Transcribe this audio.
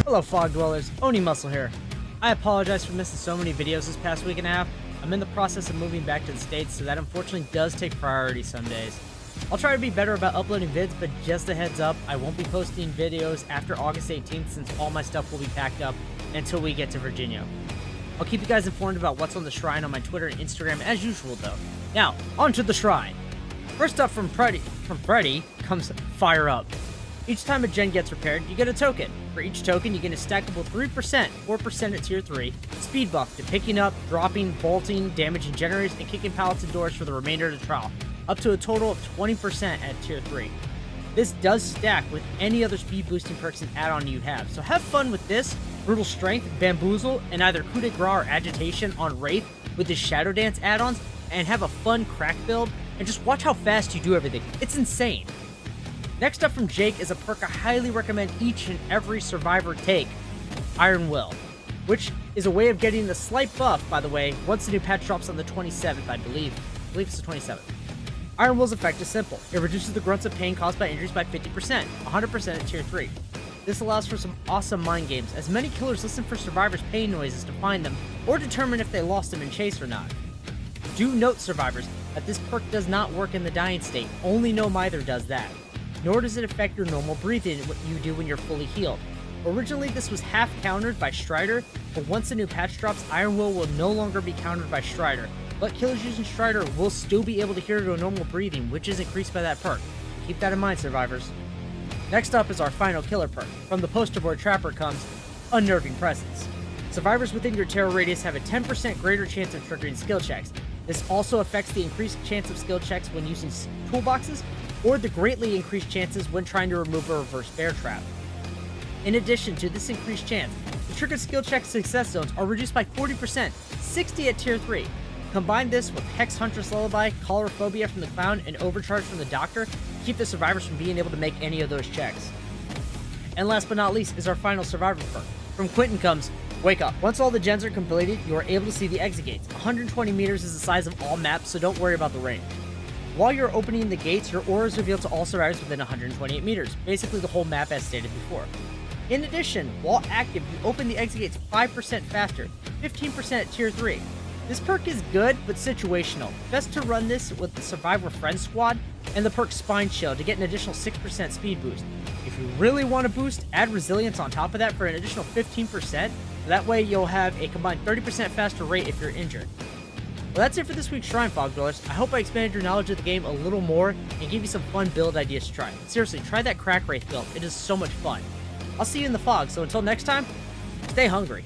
Hello Fog Dwellers, Onimuscle here. I apologize for missing so many videos this past week and a half. I'm in the process of moving back to the States, so that unfortunately does take priority some days. I'll try to be better about uploading vids, but just a heads up, I won't be posting videos after August 18th since all my stuff will be packed up until we get to Virginia. I'll keep you guys informed about what's on the shrine on my Twitter and Instagram as usual though. Now, on to the shrine. First up from Freddy comes Fire Up. Each time a gen gets repaired, you get a token. For each token, you get a stackable 3%, 4% at tier 3, speed buff to picking up, dropping, vaulting, damaging generators, and kicking pallets and doors for the remainder of the trial, up to a total of 20% at tier 3. This does stack with any other speed boosting perks and add-on you have, so have fun with this, Brutal Strength, Bamboozle, and either Coup de Grace or Agitation on Wraith with the Shadow Dance add-ons, and have a fun crack build, and just watch how fast you do everything. It's insane. Next up from Jake is a perk I highly recommend each and every survivor take, Iron Will, which is a way of getting the slight buff, by the way, once the new patch drops on the 27th, I believe it's the 27th. Iron Will's effect is simple. It reduces the grunts of pain caused by injuries by 50%, 100% at tier 3. This allows for some awesome mind games, as many killers listen for survivors' pain noises to find them, or determine if they lost them in chase or not. Do note, survivors, that this perk does not work in the dying state, only No Mither does that. Nor does it affect your normal breathing what you do when you're fully healed. Originally, this was half countered by Strider, but once the new patch drops, Iron Will no longer be countered by Strider, but killers using Strider will still be able to hear to a normal breathing, which is increased by that perk. Keep that in mind, survivors. Next up is our final killer perk. From the poster board Trapper comes Unnerving Presence. Survivors within your terror radius have a 10% greater chance of triggering skill checks. This also affects the increased chance of skill checks when using toolboxes, or the greatly increased chances when trying to remove a reverse bear trap. In addition to this increased chance, the triggered skill check success zones are reduced by 40%, 60 at tier 3. Combine this with Hex Huntress Lullaby, Colorophobia from the Clown, and Overcharge from the Doctor to keep the survivors from being able to make any of those checks. And last but not least is our final survivor perk. From Quentin comes Wake Up. Once all the gens are completed, you are able to see the exit gates. 120 meters is the size of all maps, so don't worry about the range. While you're opening the gates, your aura is revealed to all survivors within 128 meters, basically the whole map as stated before. In addition, while active, you open the exit gates 5% faster, 15% at tier 3. This perk is good, but situational. Best to run this with the Survivor Friend Squad and the perk Spine Shield to get an additional 6% speed boost. If you really want to boost, add Resilience on top of that for an additional 15%, that way you'll have a combined 30% faster rate if you're injured. Well, that's it for this week's Shrine, Fog Dwellers. I hope I expanded your knowledge of the game a little more and gave you some fun build ideas to try. Seriously, try that Crack Wraith build. It is so much fun. I'll see you in the fog, so until next time, stay hungry.